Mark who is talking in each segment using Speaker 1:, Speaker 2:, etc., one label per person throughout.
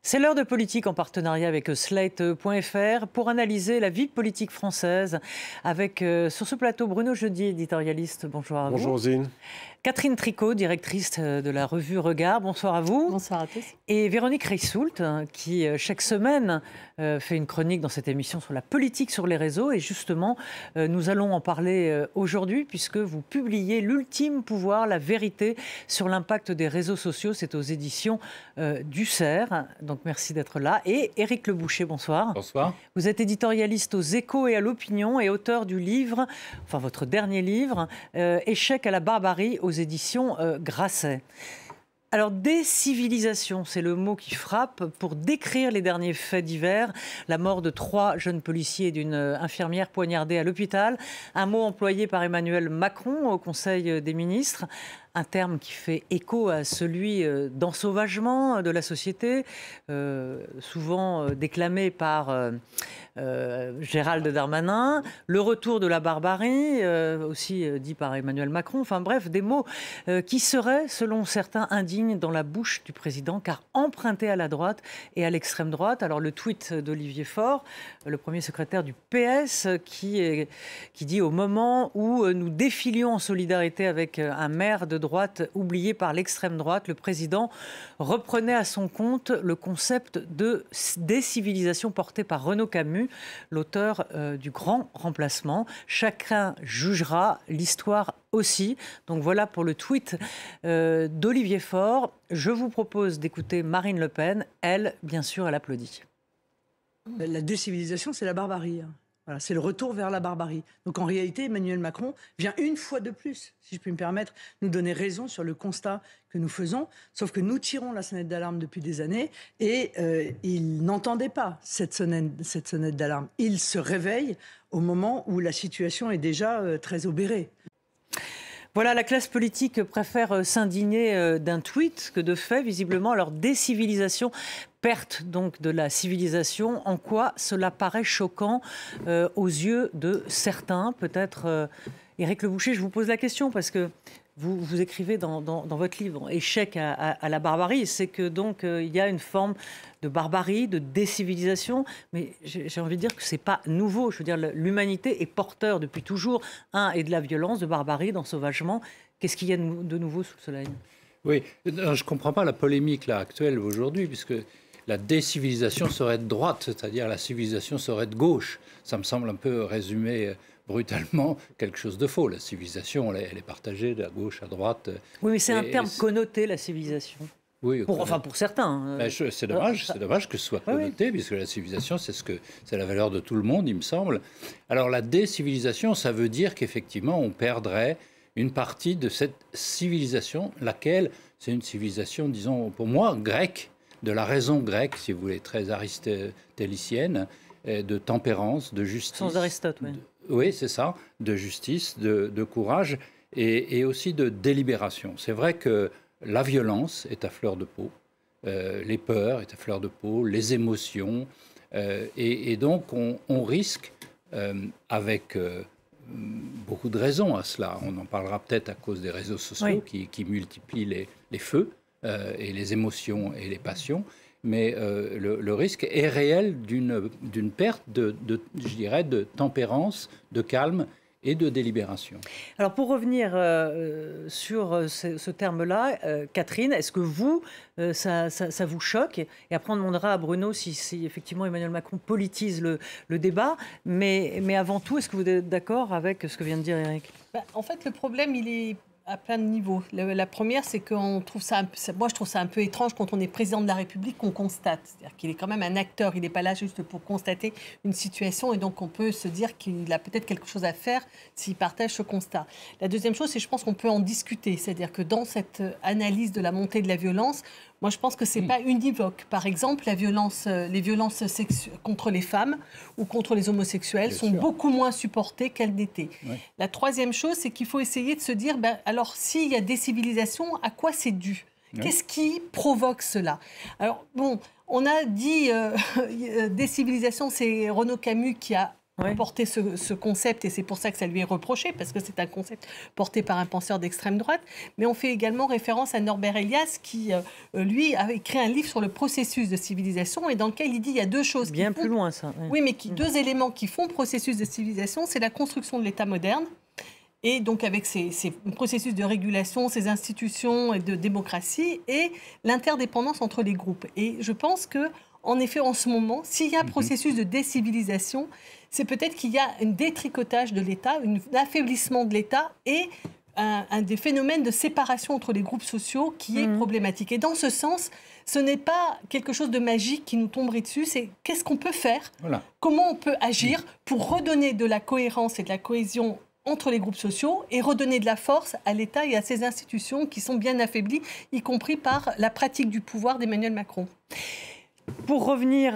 Speaker 1: C'est l'heure de politique en partenariat avec Slate.fr pour analyser la vie politique française avec sur ce plateau Bruno Jeudi, éditorialiste. Bonjour à vous.
Speaker 2: Bonjour Zine.
Speaker 1: Catherine Tricot, directrice de la revue Regard. Bonsoir à vous.
Speaker 3: Bonsoir à tous.
Speaker 1: Et Véronique Reissoult, qui chaque semaine fait une chronique dans cette émission sur la politique sur les réseaux. Et justement, nous allons en parler aujourd'hui puisque vous publiez L'ultime pouvoir, la vérité sur l'impact des réseaux sociaux. C'est aux éditions du CERF. Donc merci d'être là. Et Éric Le Boucher, bonsoir.
Speaker 2: Bonsoir.
Speaker 1: Vous êtes éditorialiste aux Échos et à l'Opinion et auteur du livre, enfin votre dernier livre, Échec à la barbarie aux éditions Grasset. Alors, décivilisation, c'est le mot qui frappe pour décrire les derniers faits divers. La mort de 3 jeunes policiers et d'une infirmière poignardée à l'hôpital. Un mot employé par Emmanuel Macron au Conseil des ministres. Un terme qui fait écho à celui d'ensauvagement de la société, souvent déclamé par Gérald Darmanin. Le retour de la barbarie, aussi dit par Emmanuel Macron. Enfin bref, des mots qui seraient, selon certains, indignes dans la bouche du président, car empruntés à la droite et à l'extrême droite. Alors le tweet d'Olivier Faure, le premier secrétaire du PS, qui dit « Au moment où nous défilions en solidarité avec un maire de droite oublié par l'extrême droite, le président reprenait à son compte le concept de décivilisation porté par Renaud Camus, l'auteur du Grand Remplacement. Chacun jugera, l'histoire aussi. » Donc voilà pour le tweet d'Olivier Faure. Je vous propose d'écouter Marine Le Pen. Elle, bien sûr, elle applaudit.
Speaker 3: La décivilisation, c'est la barbarie. Voilà, c'est le retour vers la barbarie. Donc en réalité, Emmanuel Macron vient une fois de plus, si je puis me permettre, nous donner raison sur le constat que nous faisons. Sauf que nous tirons la sonnette d'alarme depuis des années et il n'entendait pas cette sonnette d'alarme. Il se réveille au moment où la situation est déjà très obérée.
Speaker 1: Voilà, la classe politique préfère s'indigner d'un tweet que de faits, visiblement. Alors, décivilisation, perte donc de la civilisation, en quoi cela paraît choquant aux yeux de certains? Peut-être, Éric Le Boucher, je vous pose la question parce que vous écrivez dans votre livre « Échec à la barbarie », c'est que donc il y a une forme de barbarie, de décivilisation, mais j'ai envie de dire que c'est pas nouveau. Je veux dire, l'humanité est porteur depuis toujours, et de la violence, de barbarie, d'ensauvagement. Qu'est-ce qu'il y a de nouveau sous le soleil?
Speaker 4: Oui, je ne comprends pas la polémique là, actuelle aujourd'hui, puisque la décivilisation serait de droite, c'est-à-dire la civilisation serait de gauche. Ça me semble un peu résumé brutalement quelque chose de faux. La civilisation, elle est partagée de la gauche à droite.
Speaker 1: Oui, mais c'est un terme connoté, la civilisation.
Speaker 4: Oui,
Speaker 1: pour certains.
Speaker 4: C'est dommage que ce soit connoté, puisque la civilisation, c'est la valeur de tout le monde, il me semble. Alors la décivilisation, ça veut dire qu'effectivement, on perdrait une partie de cette civilisation, laquelle, c'est une civilisation, disons, pour moi, grecque, de la raison grecque, si vous voulez, très aristotélicienne, de tempérance, de justice.
Speaker 1: Sans Aristote, oui.
Speaker 4: Oui, c'est ça, de justice, de courage et aussi de délibération. C'est vrai que la violence est à fleur de peau, les peurs est à fleur de peau, les émotions, et donc on risque, avec beaucoup de raisons à cela, on en parlera peut-être à cause des réseaux sociaux qui multiplient les feux et les émotions et les passions, mais le risque est réel d'une perte je dirais, de tempérance, de calme et de délibération.
Speaker 1: Alors pour revenir sur ce terme-là, Catherine, est-ce que ça vous choque? Et après on demandera à Bruno si effectivement Emmanuel Macron politise le débat. Mais avant tout, est-ce que vous êtes d'accord avec ce que vient de dire Éric?
Speaker 5: En fait, le problème, il est à plein de niveaux. La première, c'est qu'on trouve moi je trouve ça un peu étrange quand on est président de la République qu'on constate. C'est-à-dire qu'il est quand même un acteur, il n'est pas là juste pour constater une situation et donc on peut se dire qu'il a peut-être quelque chose à faire s'il partage ce constat. La deuxième chose, c'est je pense qu'on peut en discuter. C'est-à-dire que dans cette analyse de la montée de la violence, moi, je pense que ce n'est pas univoque. Par exemple, les violences contre les femmes ou contre les homosexuels sont beaucoup moins supportées qu'elles n'étaient. Ouais. La troisième chose, c'est qu'il faut essayer de se dire, alors s'il y a décivilisation, à quoi c'est dû? Qu'est-ce qui provoque cela? Alors, bon, on a dit décivilisation, c'est Renaud Camus qui a porter ce concept, et c'est pour ça que ça lui est reproché, parce que c'est un concept porté par un penseur d'extrême droite. Mais on fait également référence à Norbert Elias, qui, lui, a écrit un livre sur le processus de civilisation, et dans lequel il dit il y a deux choses.
Speaker 1: Bien plus loin, ça.
Speaker 5: Oui, mais deux éléments qui font processus de civilisation, c'est la construction de l'État moderne, et donc avec ces processus de régulation, ces institutions et de démocratie, et l'interdépendance entre les groupes. Et je pense que, en effet, en ce moment, s'il y a un processus de décivilisation, c'est peut-être qu'il y a un détricotage de l'État, un affaiblissement de l'État et un des phénomènes de séparation entre les groupes sociaux qui est problématique. Et dans ce sens, ce n'est pas quelque chose de magique qui nous tomberait dessus, c'est qu'est-ce qu'on peut faire, comment on peut agir pour redonner de la cohérence et de la cohésion entre les groupes sociaux et redonner de la force à l'État et à ses institutions qui sont bien affaiblies, y compris par la pratique du pouvoir d'Emmanuel Macron.
Speaker 1: Pour revenir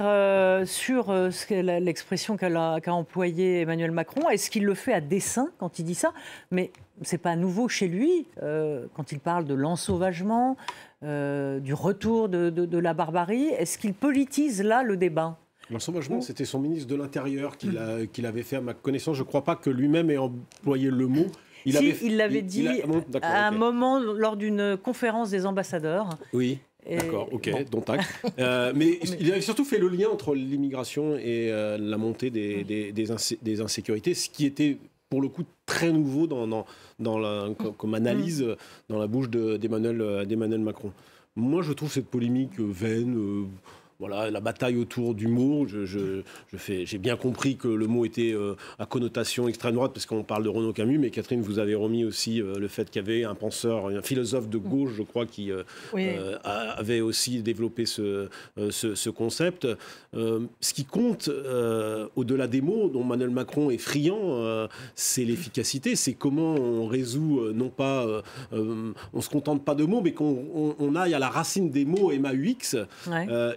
Speaker 1: sur l'expression qu'a employée Emmanuel Macron, est-ce qu'il le fait à dessein quand il dit ça? Mais ce n'est pas nouveau chez lui, quand il parle de l'ensauvagement, du retour de la barbarie. Est-ce qu'il politise là le débat?
Speaker 2: L'ensauvagement, c'était son ministre de l'Intérieur qui l'avait fait à ma connaissance. Je ne crois pas que lui-même ait employé le mot.
Speaker 1: Il l'avait dit à un moment lors d'une conférence des ambassadeurs.
Speaker 2: Oui. D'accord, ok, dont acte. Mais il a surtout fait le lien entre l'immigration et la montée des insécurités, ce qui était pour le coup très nouveau comme analyse dans la bouche d'Emmanuel Macron. Moi, je trouve cette polémique vaine. Voilà, la bataille autour du mot, j'ai bien compris que le mot était à connotation extrême droite parce qu'on parle de Renaud Camus, mais Catherine, vous avez remis aussi le fait qu'il y avait un penseur, un philosophe de gauche, je crois, qui avait aussi développé ce concept. Ce qui compte, au-delà des mots dont Emmanuel Macron est friand, c'est l'efficacité, c'est comment on résout, non pas, on se contente pas de mots, mais qu'on aille à la racine des mots MAUX,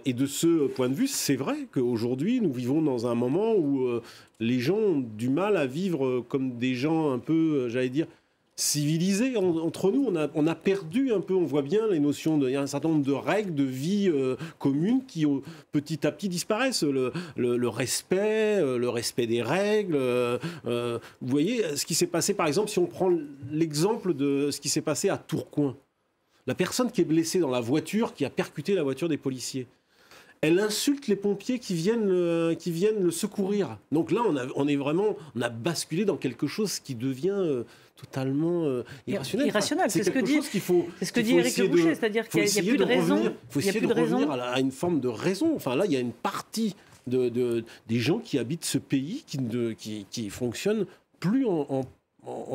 Speaker 2: et de ce point de vue, c'est vrai qu'aujourd'hui, nous vivons dans un moment où les gens ont du mal à vivre comme des gens un peu, j'allais dire, civilisés entre nous. On a perdu un peu, on voit bien les notions il y a un certain nombre de règles de vie communes qui petit à petit disparaissent. Le respect des règles. Vous voyez ce qui s'est passé, par exemple, si on prend l'exemple de ce qui s'est passé à Tourcoing. La personne qui est blessée dans la voiture, qui a percuté la voiture des policiers, elle insulte les pompiers qui viennent le secourir. Donc là, on a basculé dans quelque chose qui devient totalement irrationnel.
Speaker 1: Irrationnel, c'est ce que dit Éric Le Boucher, c'est-à-dire qu'il n'y a plus de raison.
Speaker 2: Il faut essayer de revenir à une forme de raison. Enfin là, il y a une partie des gens qui habitent ce pays qui fonctionnent plus en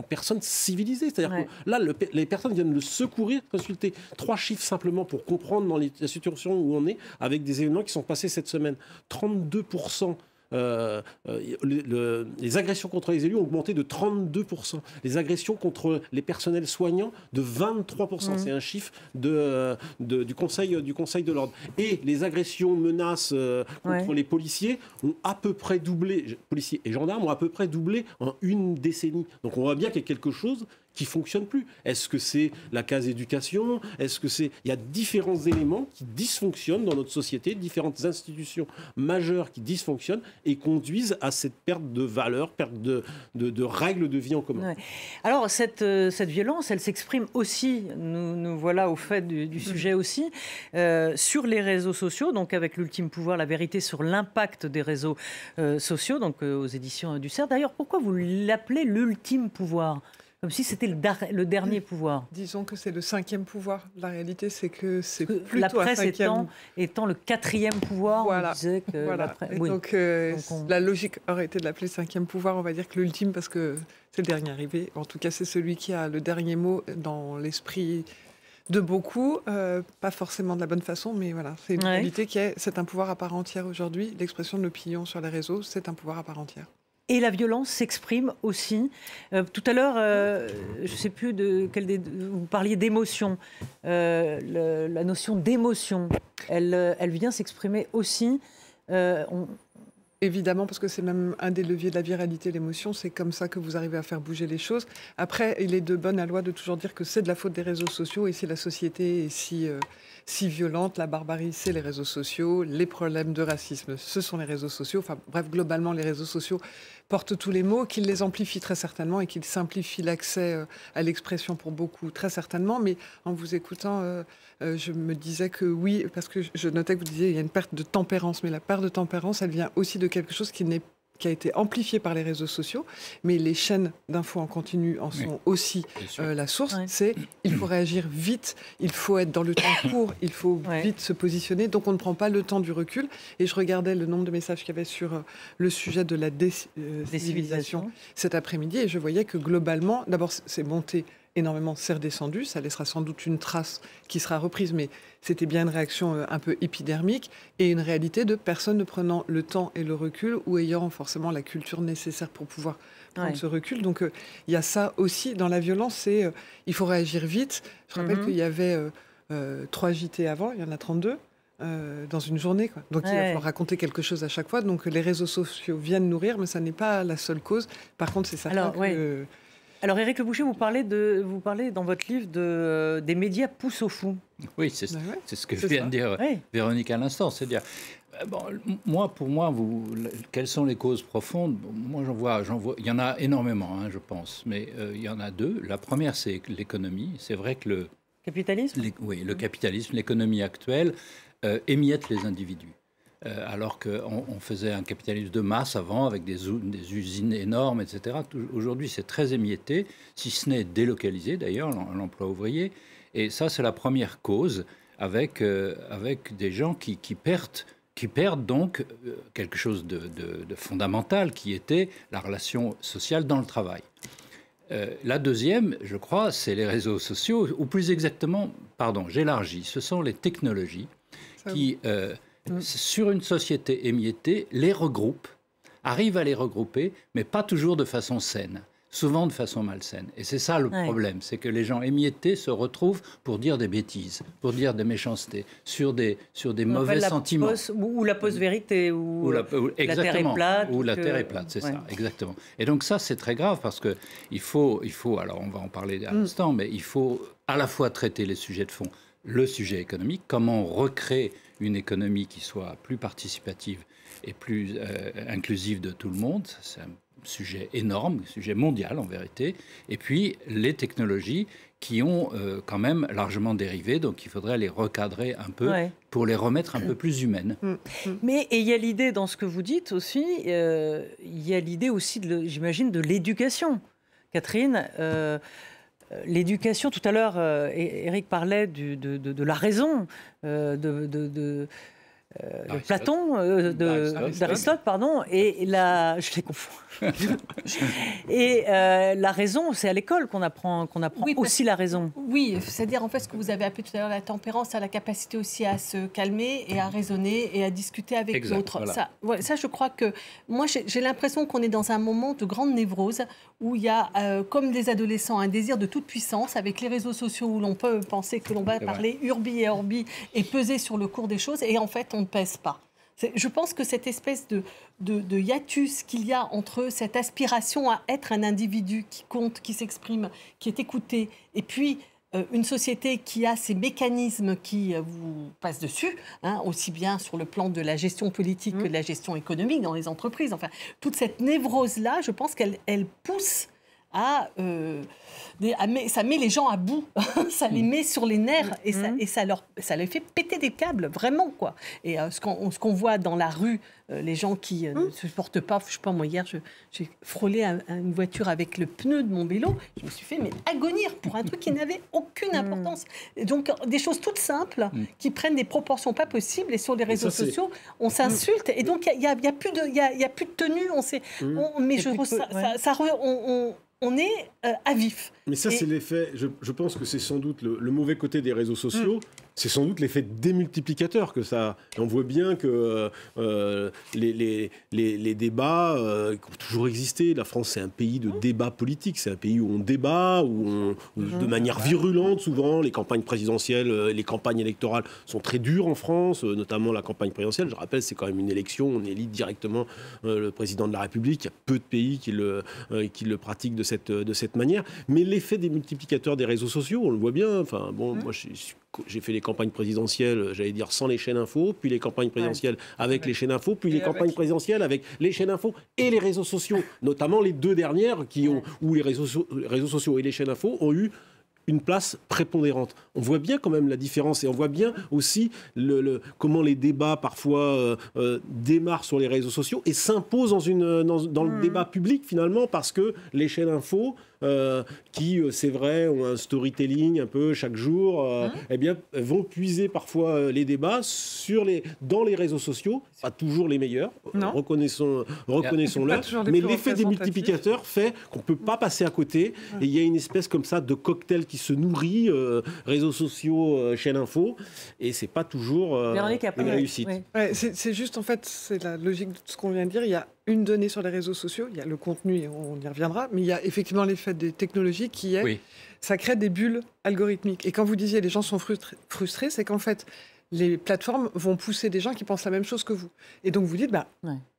Speaker 2: personnes civilisées. C'est-à-dire que là, les personnes viennent le secourir, consulter 3 chiffres simplement pour comprendre dans la situation où on est, avec des événements qui sont passés cette semaine. 32%. Les agressions contre les élus ont augmenté de 32%. Les agressions contre les personnels soignants de 23%. C'est un chiffre du Conseil de l'ordre. Et les agressions, menaces contre les policiers ont à peu près doublé. Policiers et gendarmes ont à peu près doublé en une décennie. Donc on voit bien qu'il y a quelque chose qui ne fonctionne plus. Est-ce que c'est la case éducation? Il y a différents éléments qui dysfonctionnent dans notre société, différentes institutions majeures qui dysfonctionnent et conduisent à cette perte de valeurs, perte de règles de vie en commun.
Speaker 1: Ouais. Alors, cette violence, elle s'exprime aussi, nous voilà au fait du sujet aussi, sur les réseaux sociaux, donc avec l'ultime pouvoir, la vérité sur l'impact des réseaux sociaux, donc aux éditions du CERF. D'ailleurs, pourquoi vous l'appelez l'ultime pouvoir ? Comme si c'était le dernier pouvoir.
Speaker 6: Disons que c'est le 5e pouvoir. La réalité, c'est que c'est plutôt
Speaker 1: la presse
Speaker 6: un 5e...
Speaker 1: étant le 4e pouvoir,
Speaker 6: voilà.
Speaker 1: On disait que
Speaker 6: voilà. Donc la logique aurait été de l'appeler 5e pouvoir. On va dire que l'ultime, parce que c'est le dernier arrivé. En tout cas, c'est celui qui a le dernier mot dans l'esprit de beaucoup. Pas forcément de la bonne façon, mais voilà. C'est une réalité c'est un pouvoir à part entière aujourd'hui. L'expression de l'opinion sur les réseaux, c'est un pouvoir à part entière.
Speaker 1: Et la violence s'exprime aussi. Tout à l'heure, je ne sais plus vous parliez d'émotion. La notion d'émotion, elle vient s'exprimer aussi.
Speaker 6: Évidemment, parce que c'est même un des leviers de la viralité, l'émotion. C'est comme ça que vous arrivez à faire bouger les choses. Après, il est de bonne loi de toujours dire que c'est de la faute des réseaux sociaux. Et si la société est si violente, la barbarie, c'est les réseaux sociaux. Les problèmes de racisme, ce sont les réseaux sociaux. Enfin, bref, globalement, les réseaux sociaux portent tous les mots, qu'ils les amplifient très certainement et qu'ils simplifient l'accès à l'expression pour beaucoup, très certainement. Mais en vous écoutant, je me disais que oui, parce que je notais que vous disiez qu'il y a une perte de tempérance. Mais la perte de tempérance, elle vient aussi de quelque chose qui a été amplifié par les réseaux sociaux, mais les chaînes d'infos en continu en sont aussi la source.
Speaker 1: Ouais.
Speaker 6: C'est il faut réagir vite, il faut être dans le temps court, il faut vite se positionner. Donc on ne prend pas le temps du recul. Et je regardais le nombre de messages qu'il y avait sur le sujet de la décivilisation cet après-midi, et je voyais que globalement, d'abord c'est monté énormément, c'est redescendu, ça laissera sans doute une trace qui sera reprise, mais c'était bien une réaction un peu épidermique et une réalité de personnes ne prenant le temps et le recul ou ayant forcément la culture nécessaire pour pouvoir prendre ce recul. Donc il y a ça aussi dans la violence, c'est il faut réagir vite. Je rappelle qu'il y avait 3 JT avant, il y en a 32. Dans une journée, quoi. Donc il va falloir raconter quelque chose à chaque fois. Donc les réseaux sociaux viennent nourrir, mais ça n'est pas la seule cause. Par contre, c'est certain que...
Speaker 1: Alors, Éric Le Boucher, vous parlez dans votre livre des médias poussent au fou.
Speaker 4: Oui, c'est ce que je viens de dire, Véronique, à l'instant. C'est-à-dire, pour moi, quelles sont les causes profondes? Moi, j'en vois, il y en a énormément, je pense, mais il y en a 2. La première, c'est l'économie. C'est vrai que le
Speaker 1: capitalisme,
Speaker 4: le capitalisme, l'économie actuelle émiette les individus. Alors qu'on faisait un capitalisme de masse avant, avec des usines énormes, etc. Aujourd'hui, c'est très émietté, si ce n'est délocalisé d'ailleurs, l'emploi ouvrier. Et ça, c'est la première cause, avec des gens qui perdent donc quelque chose de fondamental, qui était la relation sociale dans le travail. La deuxième, je crois, c'est les réseaux sociaux, ou plus exactement, j'élargis, ce sont les technologies qui... sur une société émiettée, les regroupent, arrivent à les regrouper, mais pas toujours de façon saine, souvent de façon malsaine. Et c'est ça le problème, c'est que les gens émiettés se retrouvent pour dire des bêtises, pour dire des méchancetés, sur des mauvais sentiments.
Speaker 1: Ou la post-vérité, ou la terre est plate.
Speaker 4: Ou la terre est plate, c'est ça, exactement. Et donc ça, c'est très grave, parce qu'il faut, alors on va en parler à l'instant, mais il faut à la fois traiter les sujets de fond, le sujet économique, comment on recrée une économie qui soit plus participative et plus inclusive de tout le monde. C'est un sujet énorme, un sujet mondial en vérité. Et puis les technologies qui ont quand même largement dérivé, donc il faudrait les recadrer un peu pour les remettre un peu plus humaines.
Speaker 1: Mais il y a l'idée dans ce que vous dites aussi, il y a l'idée aussi, j'imagine, de l'éducation. Catherine, l'éducation, tout à l'heure, Éric parlait de la raison, de Platon, d'Aristote, pardon, et je les confonds. Et la raison, c'est à l'école qu'on apprend aussi la raison.
Speaker 5: Oui, c'est-à-dire en fait ce que vous avez appelé tout à l'heure la tempérance, c'est la capacité aussi à se calmer et à raisonner et à discuter avec l'autre. Voilà. Ça, je crois que moi j'ai l'impression qu'on est dans un moment de grande névrose où il y a, comme des adolescents, un désir de toute puissance avec les réseaux sociaux où l'on peut penser que l'on va parler urbi et orbi et peser sur le cours des choses, et en fait on ne pèse pas. Je pense que cette espèce de hiatus qu'il y a entre cette aspiration à être un individu qui compte, qui s'exprime, qui est écouté, et puis une société qui a ces mécanismes qui vous passent dessus, aussi bien sur le plan de la gestion politique que de la gestion économique dans les entreprises. Enfin, toute cette névrose-là, je pense qu'elle pousse ça met les gens à bout, ça les met sur les nerfs et ça les fait péter des câbles, vraiment, quoi. Et ce qu'on voit dans la rue, les gens qui ne se portent pas, je sais pas, moi hier j'ai frôlé une voiture avec le pneu de mon vélo, je me suis fait agonir pour un truc qui n'avait aucune importance. Et donc des choses toutes simples qui prennent des proportions pas possibles, et sur les réseaux sociaux on s'insulte, et donc il y a plus de tenue, on est à vif.
Speaker 2: Mais ça, c'est l'effet. Je pense que c'est sans doute le mauvais côté des réseaux sociaux. c'est sans doute l'effet démultiplicateur que ça. Et on voit bien que les débats qui ont toujours existé. La France, c'est un pays de débat politique. C'est un pays où on débat, de manière virulente souvent. Les campagnes présidentielles, les campagnes électorales sont très dures en France, notamment la campagne présidentielle. Je rappelle, c'est quand même une élection. On élit directement le président de la République. Il y a peu de pays qui le pratiquent de cette manière. Mais l'effet démultiplicateur des réseaux sociaux, on le voit bien. Enfin, bon, moi, j'ai fait les campagnes présidentielles, j'allais dire, sans les chaînes info, puis les campagnes présidentielles avec les chaînes info, puis les campagnes présidentielles avec les chaînes info et les réseaux sociaux, notamment les deux dernières où les réseaux sociaux et les chaînes info ont eu une place prépondérante. On voit bien quand même la différence et on voit bien aussi comment les débats parfois démarrent sur les réseaux sociaux et s'imposent dans le débat public finalement parce que les chaînes info qui, c'est vrai, ont un storytelling un peu chaque jour, eh bien, vont puiser parfois les débats dans les réseaux sociaux. Pas toujours les meilleurs, reconnaissons-le. Mais l'effet des multiplicateurs fait qu'on ne peut pas passer à côté. Et il y a une espèce comme ça de cocktail qui se nourrit, réseaux sociaux, chaîne info. Et ce n'est pas toujours une réussite.
Speaker 6: Oui. Ouais, c'est juste, en fait, c'est la logique de ce qu'on vient de dire. Il y a une donnée sur les réseaux sociaux, il y a le contenu, et on y reviendra, mais il y a effectivement l'effet des technologies qui est, ça crée des bulles algorithmiques. Et quand vous disiez les gens sont frustrés, c'est qu'en fait, les plateformes vont pousser des gens qui pensent la même chose que vous. Et donc vous dites,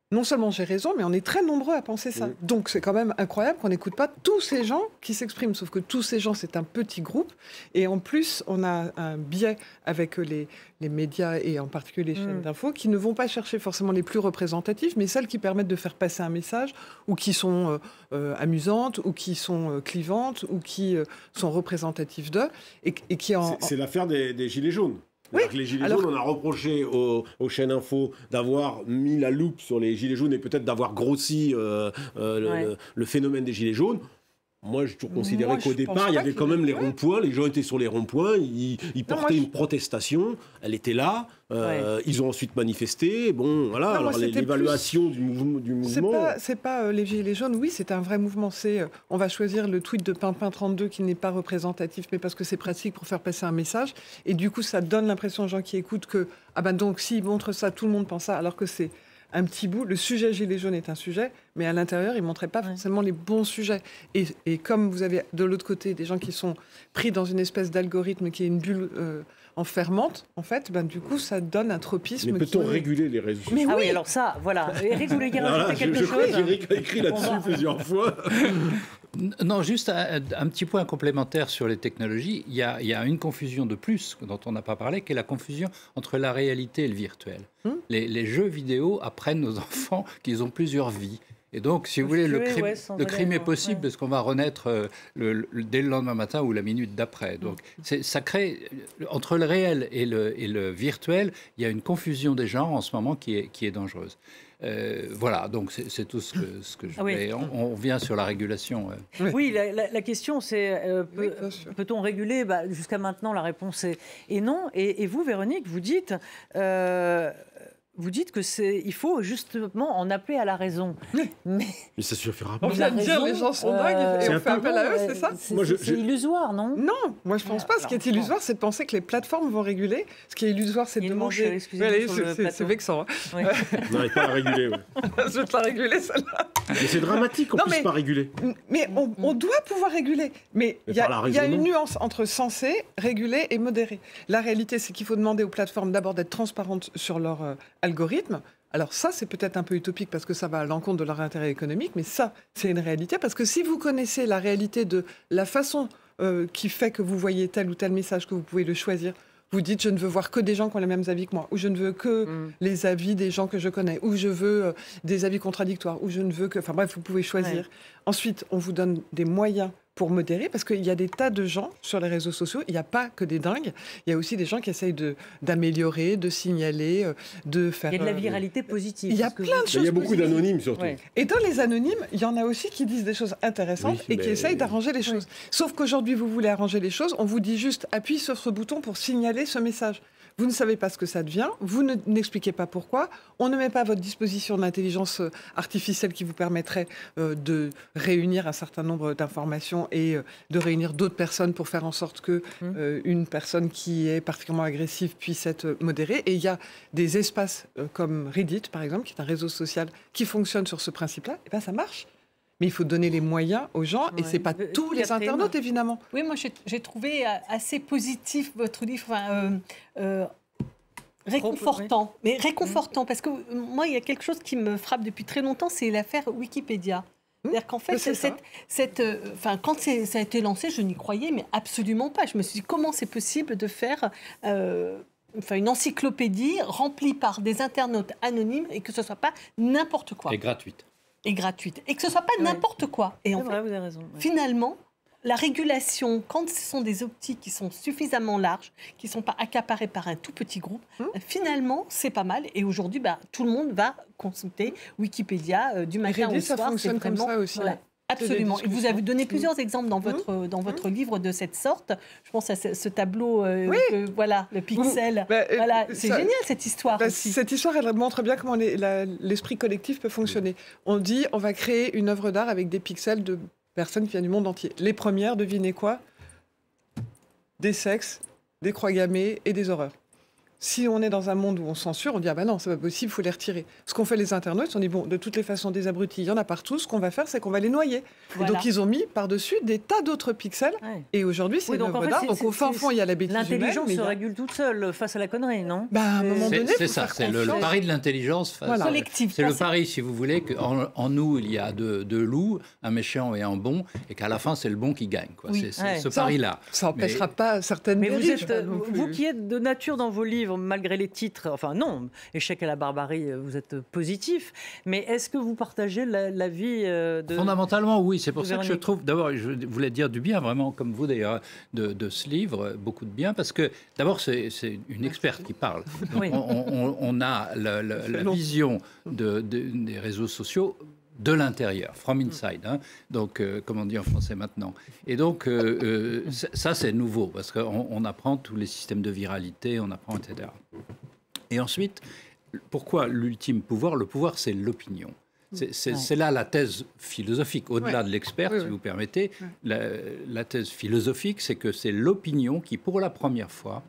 Speaker 6: non seulement j'ai raison, mais on est très nombreux à penser ça. Donc c'est quand même incroyable qu'on n'écoute pas tous ces gens qui s'expriment. Sauf que tous ces gens, c'est un petit groupe. Et en plus, on a un biais avec les médias et en particulier les chaînes d'infos qui ne vont pas chercher forcément les plus représentatifs, mais celles qui permettent de faire passer un message ou qui sont amusantes ou qui sont clivantes ou qui sont représentatives d'eux.
Speaker 2: C'est l'affaire des Gilets jaunes. Oui. Les Gilets jaunes, on a reproché aux chaînes info d'avoir mis la loupe sur les Gilets jaunes et peut-être d'avoir grossi le phénomène des Gilets jaunes. Moi, j'ai toujours considéré qu'au départ, il y avait quand même les ronds-points. Les gens étaient sur les ronds-points, ils portaient une protestation. Elle était là. Ils ont ensuite manifesté. Bon, voilà. Alors, l'évaluation du mouvement.
Speaker 6: C'est pas les Gilets jaunes. Oui, c'est un vrai mouvement. On va choisir le tweet de Pimpin 32 qui n'est pas représentatif, mais parce que c'est pratique pour faire passer un message. Et du coup, ça donne l'impression aux gens qui écoutent que donc s'ils montrent ça, tout le monde pense ça, alors que c'est un petit bout. Le sujet Gilets jaunes est un sujet, mais à l'intérieur, ils ne montraient pas forcément les bons sujets. Et comme vous avez de l'autre côté des gens qui sont pris dans une espèce d'algorithme qui est une bulle enfermante, en fait, du coup, ça donne un tropisme.
Speaker 2: Mais peut-on réguler les réseaux sociaux ?
Speaker 1: Ah oui, alors ça, voilà. Eric, vous voulez rajouter quelque chose ?
Speaker 2: Eric a écrit là-dessus plusieurs fois.
Speaker 4: Non, juste un petit point complémentaire sur les technologies. Il y a une confusion de plus dont on n'a pas parlé, qui est la confusion entre la réalité et le virtuel. Les jeux vidéo apprennent aux enfants qu'ils ont plusieurs vies. Et donc, si vous voulez, le crime est possible parce qu'on va renaître dès le lendemain matin ou la minute d'après. Donc, ça crée, entre le réel et le virtuel, il y a une confusion des genres en ce moment qui est dangereuse. Voilà, donc c'est tout ce que je voulais. On vient sur la régulation.
Speaker 1: Oui, la question c'est peut-on réguler ? Jusqu'à maintenant, la réponse est non. Et vous, Véronique, vous dites que il faut justement en appeler à la raison.
Speaker 2: Mais ça suffira pas.
Speaker 6: On vient de dire les gens sont dingues et on fait appel à eux, c'est ça ?
Speaker 1: C'est illusoire, non ?
Speaker 6: Non, moi je pense pas. Ce qui est illusoire, c'est de penser que les plateformes vont réguler. Ce qui est illusoire, c'est de demander. C'est vexant.
Speaker 2: On n'arrive pas à la réguler.
Speaker 6: Je vais te la réguler, celle-là.
Speaker 2: Mais c'est dramatique qu'on ne puisse pas réguler.
Speaker 6: Mais on doit pouvoir réguler. Mais il y a une nuance entre censé, réguler et modérer. La réalité, c'est qu'il faut demander aux plateformes d'abord d'être transparentes sur leur algorithme. Alors ça, c'est peut-être un peu utopique parce que ça va à l'encontre de leur intérêt économique, mais ça, c'est une réalité. Parce que si vous connaissez la réalité de la façon qui fait que vous voyez tel ou tel message, que vous pouvez le choisir, vous dites, je ne veux voir que des gens qui ont les mêmes avis que moi, ou je ne veux que les avis des gens que je connais, ou je veux des avis contradictoires, ou je ne veux que... Enfin bref, vous pouvez choisir. Ouais. Ensuite, on vous donne des moyens pour modérer, parce qu'il y a des tas de gens sur les réseaux sociaux, il n'y a pas que des dingues, il y a aussi des gens qui essayent d'améliorer, de signaler, de faire...
Speaker 1: Il y a de la viralité positive.
Speaker 6: Il y a plein de choses.
Speaker 2: Il y a beaucoup d'anonymes surtout.
Speaker 6: Ouais. Et dans les anonymes, il y en a aussi qui disent des choses intéressantes et qui essayent d'arranger les choses. Sauf qu'aujourd'hui, vous voulez arranger les choses, on vous dit juste appuie sur ce bouton pour signaler ce message. vous ne savez pas ce que ça devient, vous n'expliquez pas pourquoi, on ne met pas à votre disposition de l'intelligence artificielle qui vous permettrait de réunir un certain nombre d'informations et de réunir d'autres personnes pour faire en sorte que une personne qui est particulièrement agressive puisse être modérée. Et il y a des espaces comme Reddit, par exemple, qui est un réseau social qui fonctionne sur ce principe-là, et bien ça marche. Mais il faut donner les moyens aux gens, et ce n'est pas tous les internautes, évidemment.
Speaker 5: Oui, moi, j'ai trouvé assez positif votre livre, réconfortant. Mais réconfortant, parce que moi, il y a quelque chose qui me frappe depuis très longtemps, c'est l'affaire Wikipédia. C'est-à-dire qu'en fait, quand ça a été lancé, je n'y croyais, mais absolument pas. Je me suis dit, comment c'est possible de faire... une encyclopédie remplie par des internautes anonymes et que ce ne soit pas n'importe quoi.
Speaker 4: Et gratuite.
Speaker 5: Et que ce ne soit pas n'importe quoi. Et en fait,
Speaker 1: vous avez raison.
Speaker 5: Finalement, la régulation, quand ce sont des optiques qui sont suffisamment larges, qui ne sont pas accaparées par un tout petit groupe, finalement, c'est pas mal. Et aujourd'hui, tout le monde va consulter Wikipédia du matin au soir.
Speaker 6: Ça fonctionne comme ça aussi.
Speaker 5: Voilà. Absolument. Et vous avez donné plusieurs exemples dans votre livre de cette sorte. Je pense à ce tableau, le pixel. C'est génial cette histoire aussi.
Speaker 6: Cette histoire, elle montre bien comment l'esprit collectif peut fonctionner. On dit, on va créer une œuvre d'art avec des pixels de personnes qui viennent du monde entier. Les premières, devinez quoi ? Des sexes, des croix gammées et des horreurs. Si on est dans un monde où on censure, on dit « Ah ben non, c'est pas possible, il faut les retirer ». Ce qu'ont fait les internautes, on dit « Bon, de toutes les façons, des abrutis, il y en a partout, ce qu'on va faire, c'est qu'on va les noyer ».
Speaker 5: Voilà.
Speaker 6: Et donc, ils ont mis par-dessus des tas d'autres pixels. Ouais. Et aujourd'hui, c'est une œuvre d'art. Donc, au fin fond, il y a la bêtise humaine.
Speaker 1: L'intelligence se régule toute seule face à la connerie, non ?
Speaker 6: À un moment donné,
Speaker 4: c'est ça, c'est le pari de l'intelligence
Speaker 5: collective.
Speaker 4: C'est le pari, si vous voulez, qu'en nous, il y a deux loups, un méchant et un bon, et qu'à la fin, c'est le bon qui gagne. C'est ce pari-là.
Speaker 6: Ça n'empêchera pas certaines dérives.
Speaker 1: Mais vous qui êtes de nature dans vos livres, malgré les titres, enfin non, Échec à la barbarie, vous êtes positif, mais est-ce que vous partagez l'avis de...
Speaker 4: Fondamentalement, oui, c'est pour ça que je trouve, d'abord, je voulais dire du bien, vraiment, comme vous d'ailleurs, de ce livre, beaucoup de bien, parce que d'abord, c'est une experte qui parle. Donc, on a la vision des réseaux sociaux de l'intérieur, from inside, donc comme on dit en français maintenant. Et donc ça c'est nouveau parce qu'on apprend tous les systèmes de viralité, on apprend, etc. Et ensuite, pourquoi l'ultime pouvoir ? Le pouvoir, c'est l'opinion. C'est là la thèse philosophique, au-delà de l'expert, si vous permettez. La thèse philosophique, c'est que c'est l'opinion qui, pour la première fois,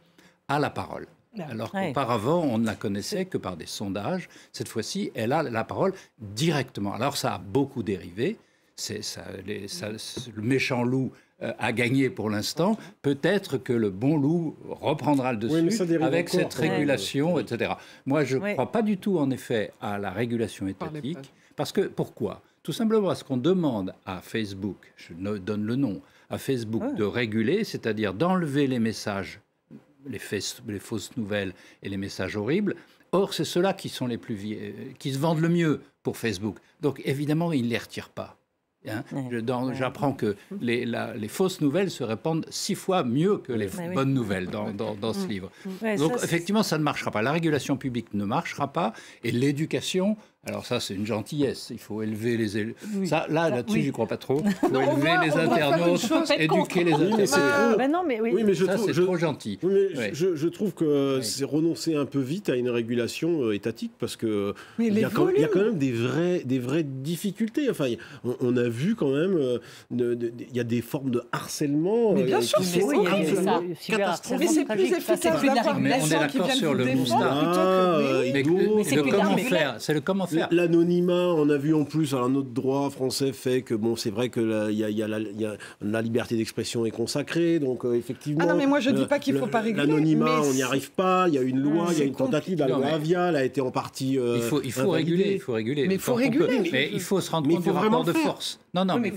Speaker 4: a la parole. Alors qu'auparavant, on ne la connaissait que par des sondages. Cette fois-ci, elle a la parole directement. Alors ça a beaucoup dérivé. Le méchant loup a gagné pour l'instant. Peut-être que le bon loup reprendra le dessus avec cette régulation, etc. Moi, je ne crois pas du tout, en effet, à la régulation étatique. Parce que, pourquoi ? Tout simplement parce qu'on demande à Facebook, je donne le nom, à Facebook de réguler, c'est-à-dire d'enlever les messages, les fausses nouvelles et les messages horribles. Or, c'est ceux-là qui sont qui se vendent le mieux pour Facebook. Donc, évidemment, ils ne les retirent pas. J'apprends que les fausses nouvelles se répandent 6 fois mieux que les bonnes nouvelles dans ce livre. Donc, effectivement, ça ne marchera pas. La régulation publique ne marchera pas. Et l'éducation, alors ça, c'est une gentillesse. Il faut élever les... Là-dessus, je n'y crois pas trop. Il faut élever les internautes, éduquer les internautes. C'est trop gentil.
Speaker 2: Je trouve que c'est renoncer un peu vite à une régulation étatique parce qu'il y a quand même des vraies difficultés. Enfin, on a vu quand même, il y a des formes de harcèlement.
Speaker 6: Mais bien sûr, c'est
Speaker 2: catastrophique.
Speaker 6: Mais c'est plus efficace d'avoir
Speaker 4: on est d'accord sur le constat. Mais le comment faire, c'est le comment faire.
Speaker 2: L'anonymat, on a vu en plus, alors notre droit français fait que, bon, c'est vrai que la liberté d'expression est consacrée, donc effectivement...
Speaker 6: Ah non, mais moi je ne dis pas qu'il ne faut pas réguler.
Speaker 2: L'anonymat, on n'y arrive pas, il y a une loi, il y a une tentative, la loi Avia, elle a été en partie
Speaker 4: il faut réguler.
Speaker 6: Mais il faut réguler.
Speaker 4: Mais il faut se rendre compte du rapport de force. Non, mais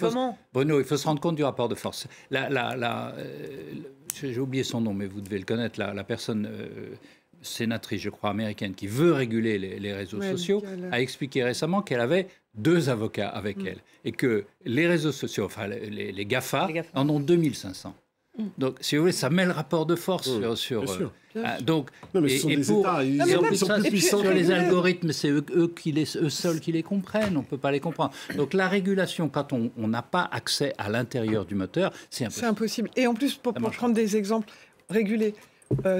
Speaker 4: Bruno, il faut se rendre compte du rapport de force. J'ai oublié son nom, mais vous devez le connaître, la personne... sénatrice, je crois, américaine, qui veut réguler les réseaux sociaux, a expliqué récemment qu'elle avait 2 avocats avec elle. Et que les réseaux sociaux, enfin les GAFA, en ont 2500. Donc, si vous voulez, ça met le rapport de force sur donc,
Speaker 2: non, mais ce sont des États. Ils sont plus puissants
Speaker 4: sur les algorithmes, c'est eux seuls qui les comprennent. On ne peut pas les comprendre. Donc, la régulation, quand on n'a pas accès à l'intérieur du moteur, c'est impossible.
Speaker 6: C'est impossible. Et en plus, pour prendre des exemples, réguler...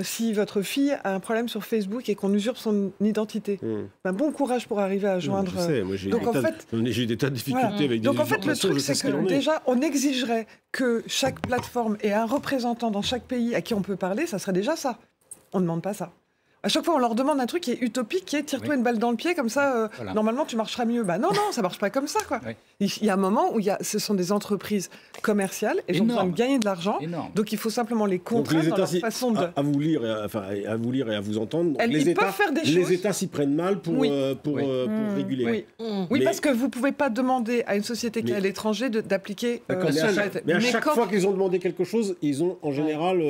Speaker 6: si votre fille a un problème sur Facebook et qu'on usurpe son identité. Bon courage pour arriver à joindre...
Speaker 2: Je sais, moi j'ai eu des tas de difficultés avec des
Speaker 6: Donc en fait, le truc, c'est que déjà, on exigerait que chaque plateforme ait un représentant dans chaque pays à qui on peut parler, ça serait déjà ça. On ne demande pas ça. À chaque fois, on leur demande un truc qui est utopique, qui est tire-toi une balle dans le pied, comme ça, normalement, tu marcheras mieux. Non, ça marche pas comme ça, quoi. Oui. Il y a un moment où ce sont des entreprises commerciales et elles ont besoin de gagner de l'argent. Donc, il faut simplement les contraindre dans leur façon de...
Speaker 2: À vous lire et à vous entendre.
Speaker 6: Ils peuvent faire des choses.
Speaker 2: Les États s'y prennent mal pour réguler.
Speaker 6: Oui, parce que vous pouvez pas demander à une société qui est à l'étranger d'appliquer...
Speaker 2: mais à chaque fois qu'ils ont demandé quelque chose, ils ont en général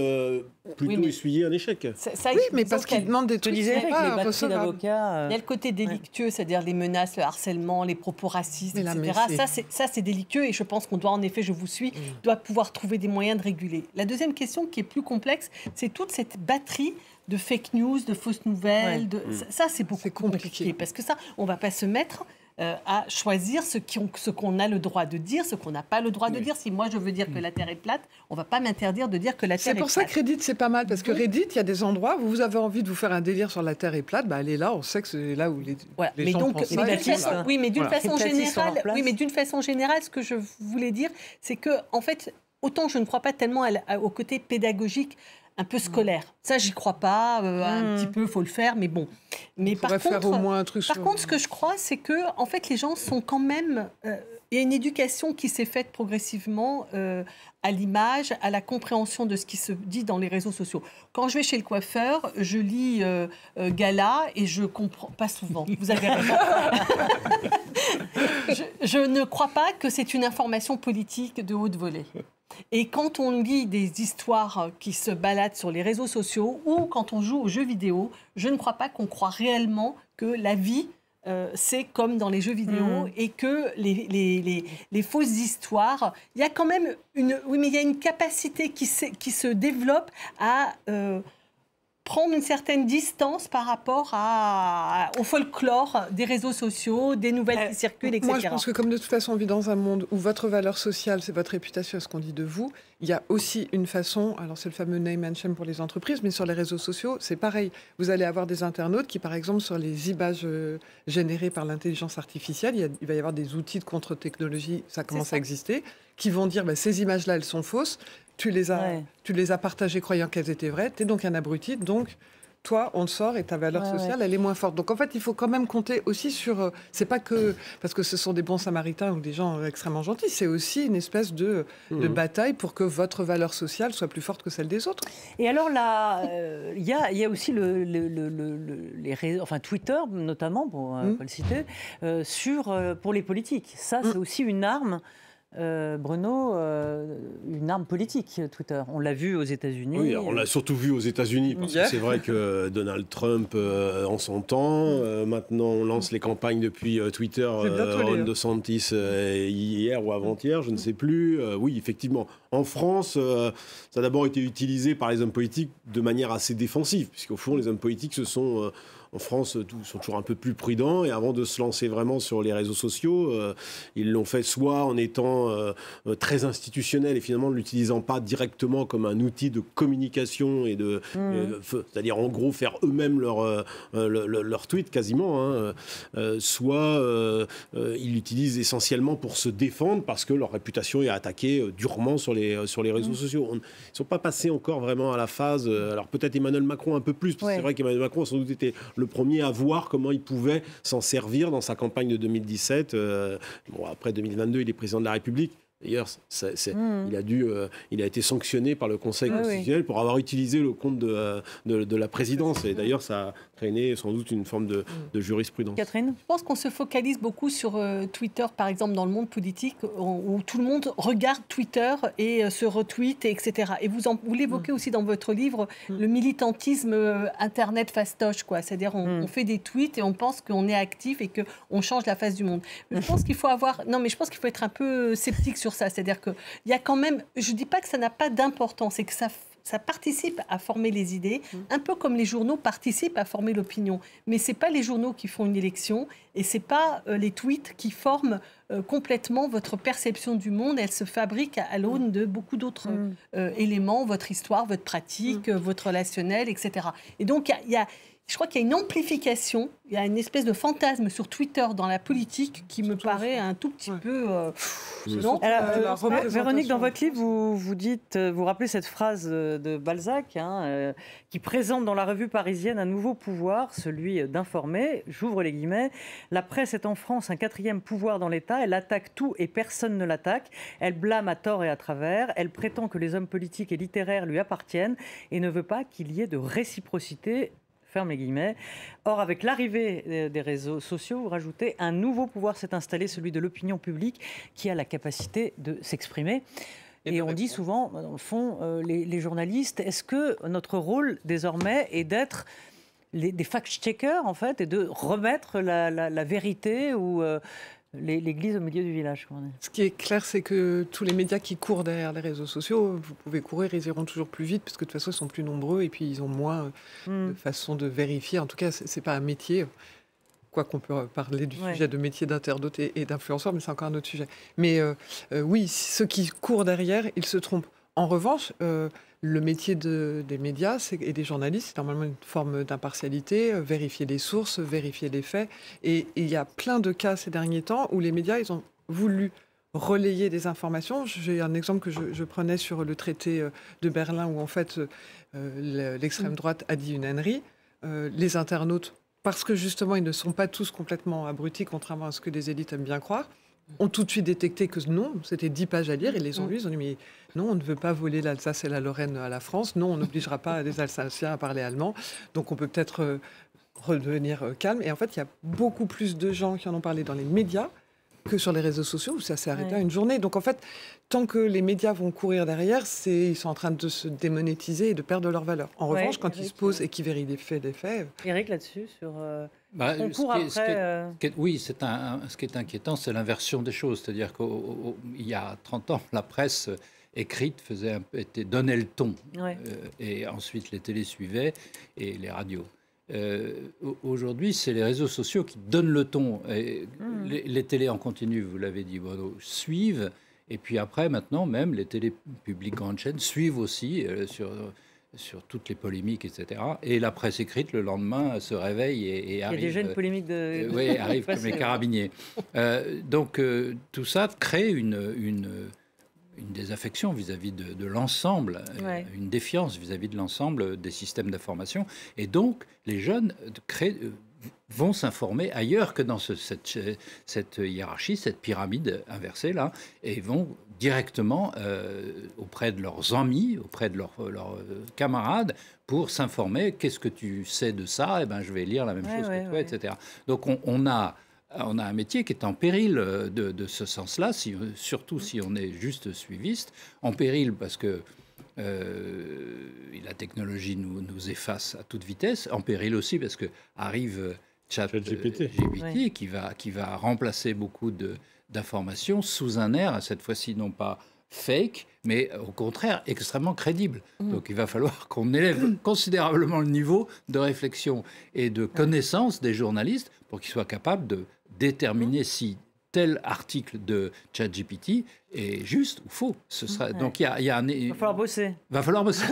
Speaker 2: plutôt essuyé un échec.
Speaker 6: Oui, mais parce qu'ils demandent des trucs.
Speaker 1: Je disais avec les batteries d'avocats.
Speaker 5: Il y a le côté délictueux, c'est-à-dire les menaces, le harcèlement, les propos racistes, etc. Ça, c'est délictueux et je pense qu'on doit, en effet, je vous suis, doit pouvoir trouver des moyens de réguler. La deuxième question qui est plus complexe, c'est toute cette batterie de fake news, de fausses nouvelles. Ça, c'est beaucoup plus compliqué. Parce que ça, on ne va pas se mettre à choisir ce qu'on a le droit de dire, ce qu'on n'a pas le droit de dire. Si moi, je veux dire que la Terre est plate, on ne va pas m'interdire de dire que la Terre est plate.
Speaker 6: C'est pour ça que Reddit, c'est pas mal. Parce que Reddit, il y a des endroits où vous avez envie de vous faire un délire sur la Terre est plate, allez là, on sait que c'est là où les gens pensent ça.
Speaker 5: Oui, mais d'une façon générale, ce que je voulais dire, c'est que, en fait, autant je ne crois pas tellement au côté pédagogique, un peu scolaire. Ça, j'y crois pas. Un petit peu, il faut le faire, mais bon. Mais par contre, ce que je crois, c'est que, en fait, les gens sont quand même... Il y a une éducation qui s'est faite progressivement à l'image, à la compréhension de ce qui se dit dans les réseaux sociaux. Quand je vais chez le coiffeur, je lis Gala et je comprends... Pas souvent, vous avez raison. je ne crois pas que c'est une information politique de haute volée. Et quand on lit des histoires qui se baladent sur les réseaux sociaux ou quand on joue aux jeux vidéo, je ne crois pas qu'on croit réellement que la vie, c'est comme dans les jeux vidéo et que les fausses histoires, il y a quand même il y a une capacité qui se développe à... prendre une certaine distance par rapport au folklore des réseaux sociaux, des nouvelles qui circulent, etc.
Speaker 6: Moi, je pense que comme de toute façon, on vit dans un monde où votre valeur sociale, c'est votre réputation, ce qu'on dit de vous, il y a aussi une façon, alors c'est le fameux name and shame pour les entreprises, mais sur les réseaux sociaux, c'est pareil. Vous allez avoir des internautes qui, par exemple, sur les images générées par l'intelligence artificielle, il va y avoir des outils de contre-technologie, ça commence à exister, qui vont dire ces images-là, elles sont fausses. Tu les as partagées croyant qu'elles étaient vraies, tu es donc un abruti, donc toi, on le sort et ta valeur sociale, elle est moins forte. Donc en fait, il faut quand même compter aussi sur... c'est pas que parce que ce sont des bons samaritains ou des gens extrêmement gentils, c'est aussi une espèce de bataille pour que votre valeur sociale soit plus forte que celle des autres.
Speaker 1: Et alors là, il y a aussi les réseaux, enfin Twitter notamment, pour pas le citer, pour les politiques. Ça, c'est aussi une arme... Bruno, une arme politique, Twitter. On l'a vu aux États-Unis.
Speaker 2: Oui, on l'a surtout vu aux États-Unis, parce que c'est vrai que Donald Trump en son temps, maintenant on lance les campagnes depuis Twitter, Ron DeSantis hier ou avant-hier, je ne sais plus. Oui, effectivement. En France, ça a d'abord été utilisé par les hommes politiques de manière assez défensive, puisqu'au fond, les hommes politiques en France, sont toujours un peu plus prudents. Et avant de se lancer vraiment sur les réseaux sociaux, ils l'ont fait soit en étant très institutionnels et finalement ne l'utilisant pas directement comme un outil de communication c'est-à-dire en gros faire eux-mêmes leur tweet quasiment, soit ils l'utilisent essentiellement pour se défendre parce que leur réputation est attaquée durement sur les réseaux sociaux. Ils ne sont pas passés encore vraiment à la phase... alors peut-être Emmanuel Macron un peu plus, parce que c'est vrai qu'Emmanuel Macron a sans doute été le premier à voir comment il pouvait s'en servir dans sa campagne de 2017. Après 2022, il est président de la République. D'ailleurs, il a été sanctionné par le Conseil constitutionnel pour avoir utilisé le compte de la présidence. Et d'ailleurs, ça a traîné sans doute une forme de jurisprudence.
Speaker 1: Catherine ?
Speaker 5: Je pense qu'on se focalise beaucoup sur Twitter, par exemple, dans le monde politique, où tout le monde regarde Twitter et se retweet, etc. Et vous l'évoquez aussi dans votre livre, le militantisme Internet fastoche, quoi. C'est-à-dire, on fait des tweets et on pense qu'on est actif et qu'on change la face du monde. Je pense qu'il faut être un peu sceptique sur ça. C'est-à-dire qu'il y a quand même... Je ne dis pas que ça n'a pas d'importance et que ça ça participe à former les idées, un peu comme les journaux participent à former l'opinion. Mais ce n'est pas les journaux qui font une élection et ce n'est pas les tweets qui forment complètement votre perception du monde. Elle se fabrique à l'aune de beaucoup d'autres éléments, votre histoire, votre pratique, votre relationnel, etc. Et donc, je crois qu'il y a une amplification, il y a une espèce de fantasme sur Twitter dans la politique qui me paraît un tout petit peu...
Speaker 1: Véronique, dans votre livre, vous rappelez cette phrase de Balzac, qui présente dans la revue parisienne un nouveau pouvoir, celui d'informer. J'ouvre les guillemets. La presse est en France un 4e pouvoir dans l'État. Elle attaque tout et personne ne l'attaque. Elle blâme à tort et à travers. Elle prétend que les hommes politiques et littéraires lui appartiennent et ne veut pas qu'il y ait de réciprocité. Ferme les guillemets. Or, avec l'arrivée des réseaux sociaux, vous rajoutez un nouveau pouvoir s'est installé, celui de l'opinion publique, qui a la capacité de s'exprimer. Et on dit souvent, dans le fond, les journalistes, est-ce que notre rôle désormais est d'être des fact-checkers, en fait, et de remettre la vérité ou l'église au milieu du village?
Speaker 6: Ce qui est clair, c'est que tous les médias qui courent derrière les réseaux sociaux, vous pouvez courir, ils iront toujours plus vite, parce que de toute façon, ils sont plus nombreux et puis ils ont moins de façon de vérifier. En tout cas, c'est pas un métier. Quoi qu'on peut parler du sujet de métier d'internaute et d'influenceur, mais c'est encore un autre sujet. Mais oui, ceux qui courent derrière, ils se trompent. En revanche, le métier des médias et des journalistes, c'est normalement une forme d'impartialité, vérifier les sources, vérifier les faits. Et il y a plein de cas ces derniers temps où les médias, ils ont voulu relayer des informations. J'ai un exemple que je prenais sur le traité de Berlin où en fait l'extrême droite a dit une ânerie. Les internautes, parce que justement ils ne sont pas tous complètement abrutis, contrairement à ce que les élites aiment bien croire, ont tout de suite détecté que non, c'était 10 pages à lire, ils les ont lues, ils ont dit mais non, on ne veut pas voler l'Alsace et la Lorraine à la France, non, on n'obligera pas les Alsaciens à parler allemand, donc on peut peut-être redevenir calme. Et en fait, il y a beaucoup plus de gens qui en ont parlé dans les médias que sur les réseaux sociaux, où ça s'est arrêté à une journée. Donc en fait, tant que les médias vont courir derrière, ils sont en train de se démonétiser et de perdre leur valeur. En revanche, quand ils se posent et qu'ils vérifient des faits...
Speaker 1: Éric, là-dessus, sur...
Speaker 4: Oui, ce qui est inquiétant, c'est l'inversion des choses. C'est-à-dire qu'il y a 30 ans, la presse écrite donnait le ton. Et ensuite, les télés suivaient et les radios. Aujourd'hui, c'est les réseaux sociaux qui donnent le ton. Et les télés en continu, vous l'avez dit, suivent. Et puis après, maintenant, même les télés publiques grandes chaînes suivent aussi sur toutes les polémiques, etc. Et la presse écrite, le lendemain, se réveille et arrive...
Speaker 1: Il y a déjà une polémique de...
Speaker 4: Oui, arrive comme les carabiniers. Donc, tout ça crée une désaffection vis-à-vis de l'ensemble, une défiance vis-à-vis de l'ensemble des systèmes d'information. Et donc, les jeunes vont s'informer ailleurs que dans cette hiérarchie, cette pyramide inversée, là, et vont directement auprès de leurs amis, auprès de leurs camarades, pour s'informer. Qu'est-ce que tu sais de ça? Eh ben, je vais lire la même chose que toi, etc. Donc, on a un métier qui est en péril de ce sens-là, surtout si on est juste suiviste, en péril parce que la technologie nous efface à toute vitesse, en péril aussi parce que arrive ChatGPT qui va remplacer beaucoup d'informations sous un air, cette fois-ci non pas fake, mais au contraire extrêmement crédible. Donc il va falloir qu'on élève considérablement le niveau de réflexion et de connaissance des journalistes pour qu'ils soient capables de déterminer si tel article de ChatGPT est juste ou faux. Donc il va
Speaker 1: falloir bosser.
Speaker 4: Va falloir bosser.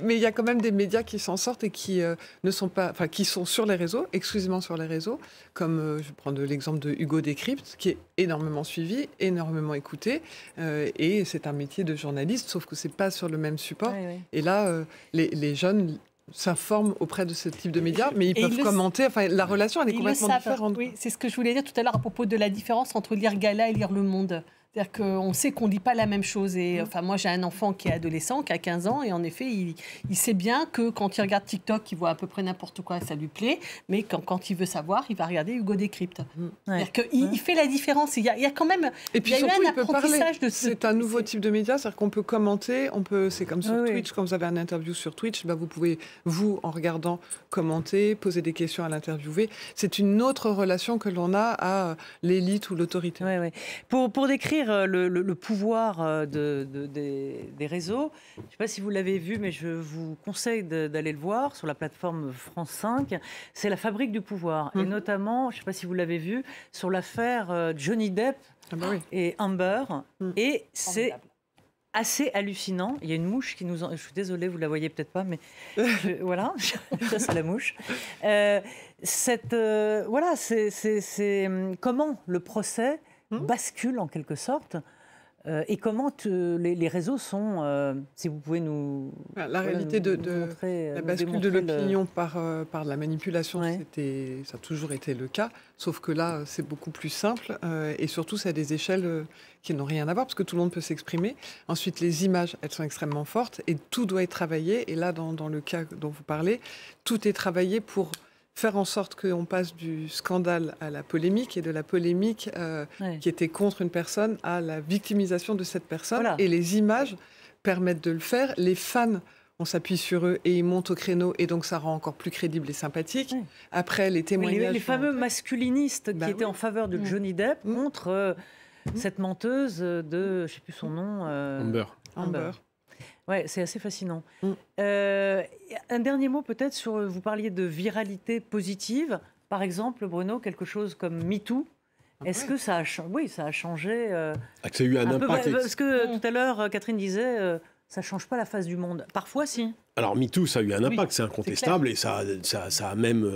Speaker 6: Mais il y a quand même des médias qui s'en sortent et qui ne sont pas, qui sont sur les réseaux, exclusivement sur les réseaux, comme je prends l'exemple de Hugo Décrypte, qui est énormément suivi, énormément écouté, et c'est un métier de journaliste, sauf que c'est pas sur le même support. Et là, les jeunes s'informent auprès de ce type de médias, mais ils peuvent commenter. Enfin, la relation, elle est complètement différente.
Speaker 5: Oui, c'est ce que je voulais dire tout à l'heure à propos de la différence entre lire Gala et lire Le Monde. C'est-à-dire qu'on sait qu'on ne dit pas la même chose. Et, moi, j'ai un enfant qui est adolescent, qui a 15 ans, et en effet, il sait bien que quand il regarde TikTok, il voit à peu près n'importe quoi, ça lui plaît, mais quand il veut savoir, il va regarder Hugo Décrypte. C'est-à-dire qu'il fait la différence. Il y a quand même...
Speaker 6: Et puis surtout, il peut parler. C'est un nouveau type de média, c'est-à-dire qu'on peut commenter, c'est comme sur Twitch, quand vous avez un interview sur Twitch, vous pouvez, en regardant, commenter, poser des questions à l'interviewé. C'est une autre relation que l'on a à l'élite ou l'autorité.
Speaker 1: Pour décrire découvrir le pouvoir des réseaux. Je ne sais pas si vous l'avez vu, mais je vous conseille d'aller le voir sur la plateforme France 5. C'est la fabrique du pouvoir. Et notamment, je ne sais pas si vous l'avez vu, sur l'affaire Johnny Depp et Amber. Et c'est assez hallucinant. Il y a une mouche qui nous... Je suis désolée, vous ne la voyez peut-être pas, mais voilà, ça c'est la mouche. Voilà, c'est comment le procès bascule en quelque sorte et comment les réseaux sont... si vous pouvez nous...
Speaker 6: La réalité de
Speaker 1: montrer,
Speaker 6: la bascule de l'opinion par la manipulation, ça a toujours été le cas, sauf que là, c'est beaucoup plus simple et surtout, c'est à des échelles qui n'ont rien à voir parce que tout le monde peut s'exprimer. Ensuite, les images, elles sont extrêmement fortes et tout doit être travaillé. Et là, dans le cas dont vous parlez, tout est travaillé pour faire en sorte qu'on passe du scandale à la polémique et de la polémique qui était contre une personne à la victimisation de cette personne. Voilà. Et les images permettent de le faire. Les fans, on s'appuie sur eux et ils montent au créneau et donc ça rend encore plus crédible et sympathique. Oui. Après, les témoignages...
Speaker 1: Les fameux masculinistes qui étaient en faveur de Johnny Depp contre cette menteuse de, je ne sais plus son nom... Amber. Ouais, c'est assez fascinant. Un dernier mot peut-être sur, vous parliez de viralité positive. Par exemple, Bruno, quelque chose comme MeToo. Est-ce que ça a changé? Oui, ça a changé.
Speaker 2: Que ça a eu un impact.
Speaker 1: Parce que tout à l'heure, Catherine disait, ça ne change pas la face du monde. Parfois, si.
Speaker 2: Alors, MeToo, ça a eu un impact, c'est incontestable. Et ça a même,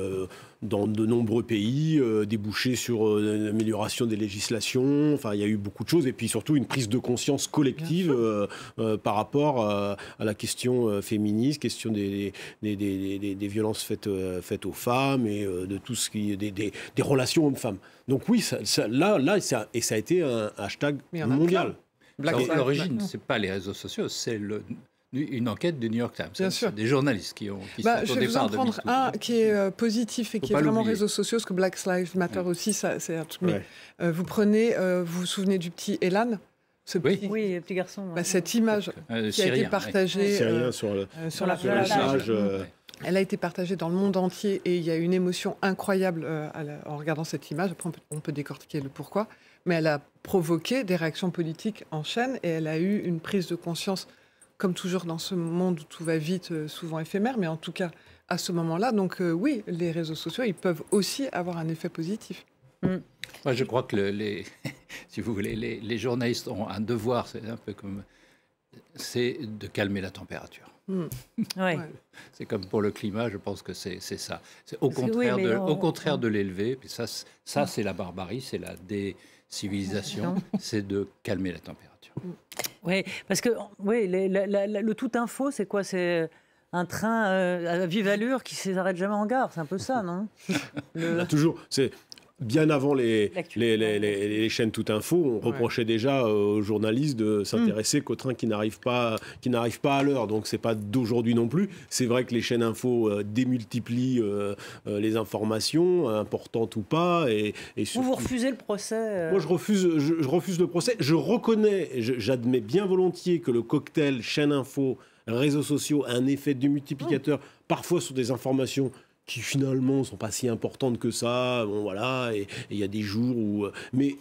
Speaker 2: dans de nombreux pays, débouché sur l'amélioration des législations. Enfin, il y a eu beaucoup de choses. Et puis surtout, une prise de conscience collective par rapport à la question féministe, question des violences faites aux femmes et de tout ce qui est des relations hommes-femmes. Donc oui, ça a été un hashtag mondial.
Speaker 4: L'origine, ce n'est pas les réseaux sociaux, c'est une enquête du New York Times.
Speaker 6: Bien sûr.
Speaker 4: Des journalistes qui sont au départ.
Speaker 6: Je vais vous en prendre un qui est positif et qui est vraiment réseaux sociaux, parce que Black Lives Matter aussi, c'est un truc. Mais vous prenez, vous vous souvenez du petit Elan,
Speaker 1: le petit garçon.
Speaker 6: Cette image qui a été partagée
Speaker 2: sur la plage.
Speaker 6: Elle a été partagée dans le monde entier et il y a une émotion incroyable en regardant cette image. Après, on peut décortiquer le pourquoi. Mais elle a provoqué des réactions politiques en chaîne et elle a eu une prise de conscience, comme toujours dans ce monde où tout va vite, souvent éphémère, mais en tout cas à ce moment-là. Donc oui, les réseaux sociaux, ils peuvent aussi avoir un effet positif.
Speaker 4: Moi, je crois que si vous voulez, les journalistes ont un devoir, c'est un peu comme... c'est de calmer la température. C'est comme pour le climat, je pense que c'est ça. C'est au contraire de l'élever. Puis ça, c'est la barbarie, c'est la décivilisation, c'est de calmer la température.
Speaker 1: Oui, parce que le tout info, c'est quoi? C'est un train à vive allure qui ne s'arrête jamais en gare. C'est un peu ça, non?
Speaker 2: Là, toujours, c'est... Bien avant les chaînes Tout Info, on reprochait déjà aux journalistes de s'intéresser qu'aux trains qui n'arrivent pas à l'heure. Donc c'est pas d'aujourd'hui non plus. C'est vrai que les chaînes info démultiplient les informations, importantes ou pas. Et surtout,
Speaker 1: vous refusez le procès
Speaker 2: Moi, je refuse le procès. Je reconnais, j'admets bien volontiers que le cocktail chaîne info, réseaux sociaux a un effet démultiplicateur, parfois sur des informations qui finalement ne sont pas si importantes que ça, et il y a des jours où... Mais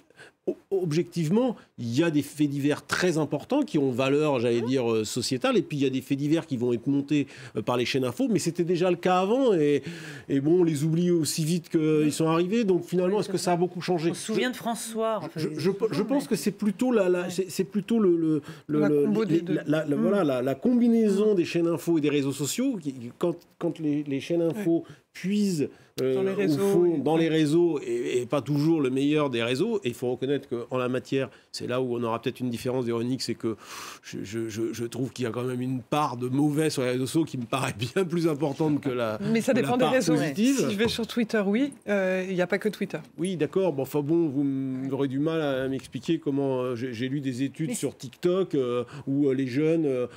Speaker 2: objectivement, il y a des faits divers très importants qui ont valeur, j'allais dire, sociétale, et puis il y a des faits divers qui vont être montés par les chaînes info, mais c'était déjà le cas avant, et bon, on les oublie aussi vite qu'ils sont arrivés, donc finalement, est-ce que ça a beaucoup changé?
Speaker 1: On se souvient de François.
Speaker 2: Je pense que c'est plutôt la combinaison des chaînes info et des réseaux sociaux, quand les chaînes info puisent dans les réseaux et pas toujours le meilleur des réseaux. Et il faut reconnaître qu'en la matière, c'est là où on aura peut-être une différence, Véronique, c'est que je trouve qu'il y a quand même une part de mauvais sur les réseaux sociaux qui me paraît bien plus importante que la
Speaker 6: Mais ça dépend des réseaux.
Speaker 2: Positive.
Speaker 6: Si je vais sur Twitter, oui, il n'y a pas que Twitter.
Speaker 2: Oui, d'accord. Bon, vous aurez du mal à m'expliquer comment... j'ai lu des études sur TikTok où les jeunes,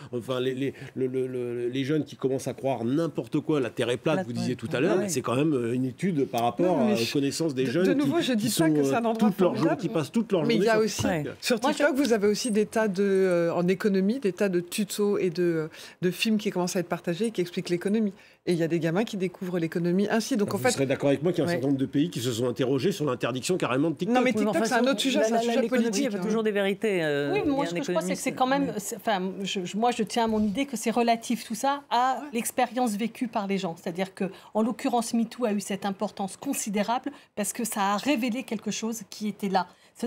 Speaker 2: les jeunes qui commencent à croire n'importe quoi, la Terre est plate, vous disiez tout à l'heure, c'est quand même une étude par rapport aux connaissances des jeunes.
Speaker 6: De nouveau, je dis pas que c'est un endroit formidable,
Speaker 2: qui passent toute leur journée.
Speaker 6: Mais il y a aussi, sur TikTok, vous avez aussi des tas en économie, des tas de tutos et de films qui commencent à être partagés et qui expliquent l'économie. Et il y a des gamins qui découvrent l'économie ainsi. Donc, en fait,
Speaker 2: vous serez d'accord avec moi qu'il y a un certain nombre de pays qui se sont interrogés sur l'interdiction carrément de TikTok.
Speaker 6: Non, mais TikTok, c'est un autre sujet, c'est un sujet politique.
Speaker 1: Il y a toujours des vérités.
Speaker 5: Oui, moi, ce que je pense, c'est que c'est quand même... Enfin, moi, je tiens à mon idée que c'est relatif, tout ça, à l'expérience vécue par les gens. C'est-à-dire que, en l'occurrence, MeToo a eu cette importance considérable parce que ça a révélé quelque chose qui était là. Ce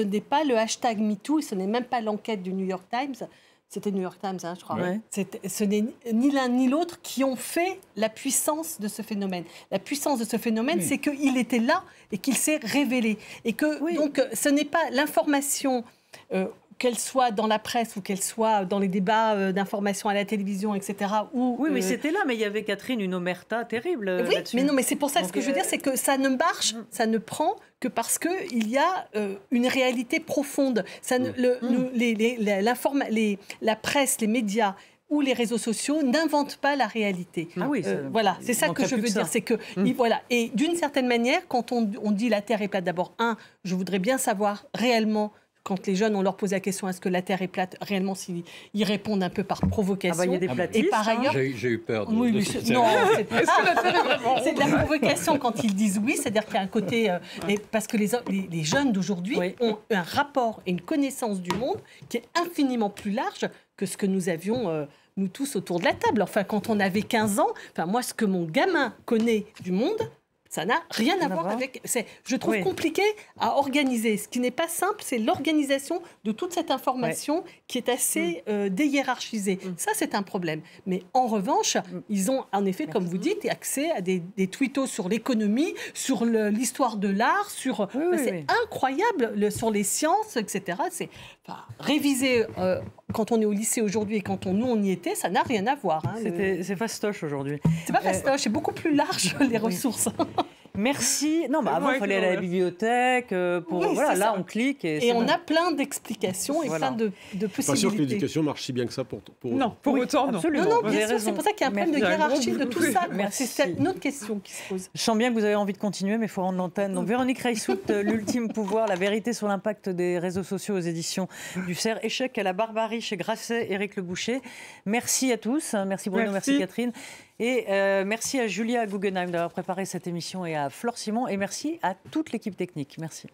Speaker 5: n'est pas le hashtag MeToo, ce n'est même pas l'enquête du New York Times. C'était New York Times, hein, je crois.
Speaker 1: Ouais.
Speaker 5: Ce n'est ni l'un ni l'autre qui ont fait la puissance de ce phénomène. La puissance de ce phénomène, c'est qu'il était là et qu'il s'est révélé. Et que, donc, ce n'est pas l'information... qu'elle soit dans la presse ou qu'elle soit dans les débats d'information à la télévision, etc.
Speaker 1: Oui, mais c'était là, mais il y avait, Catherine, une omerta terrible
Speaker 5: oui,
Speaker 1: là-dessus.
Speaker 5: mais non, mais c'est pour ça, ce que je veux dire, c'est que ça ne marche, ça ne prend que parce qu'il y a une réalité profonde. Ça ne, la presse, les médias ou les réseaux sociaux n'inventent pas la réalité.
Speaker 1: Ah oui,
Speaker 5: voilà, c'est ça que je veux dire. C'est que, voilà. Et d'une certaine manière, quand on dit la Terre est plate, d'abord, je voudrais bien savoir réellement, quand les jeunes, on leur pose la question est-ce que la Terre est plate, réellement, s'ils répondent un peu par provocation.
Speaker 1: Il y a des platistes,
Speaker 5: et par ailleurs,
Speaker 4: j'ai eu peur.
Speaker 5: Non, c'est de la provocation quand ils disent oui, c'est-à-dire qu'il y a un côté... parce que les jeunes d'aujourd'hui ont un rapport et une connaissance du monde qui est infiniment plus large que ce que nous avions... nous tous autour de la table. Enfin, quand on avait 15 ans, moi, ce que mon gamin connaît du monde... Ça n'a rien à voir avec... Je trouve compliqué à organiser. Ce qui n'est pas simple, c'est l'organisation de toute cette information qui est assez déhiérarchisée. Ça, c'est un problème. Mais en revanche, ils ont, en effet, comme vous dites, accès à des tweetos sur l'économie, sur l'histoire de l'art, sur... c'est incroyable, sur les sciences, etc. Réviser quand on est au lycée aujourd'hui et quand nous, on y était, ça n'a rien à voir. Hein,
Speaker 1: c'est fastoche aujourd'hui.
Speaker 5: C'est pas fastoche, c'est beaucoup plus large, les ressources.
Speaker 1: Merci. Non, mais avant, il fallait aller à la bibliothèque. Là, on clique.
Speaker 5: Et on a plein d'explications et plein de possibilités.
Speaker 2: Pas sûr que l'éducation marche si bien que ça pour
Speaker 6: non, pour autant, non.
Speaker 1: Absolument.
Speaker 5: Non, bien sûr, c'est pour ça qu'il y a un problème de hiérarchie de tout ça. C'est une autre question qui se pose.
Speaker 1: Je sens bien que vous avez envie de continuer, mais il faut rendre l'antenne. Donc, Véronique Reissout, L'ultime pouvoir, la vérité sur l'impact des réseaux sociaux aux éditions du CERF. Échec à la barbarie chez Grasset, Éric Le Boucher. Merci à tous. Merci Bruno, merci Catherine. Et merci à Julia Guggenheim d'avoir préparé cette émission et à Flore Simon. Et merci à toute l'équipe technique. Merci.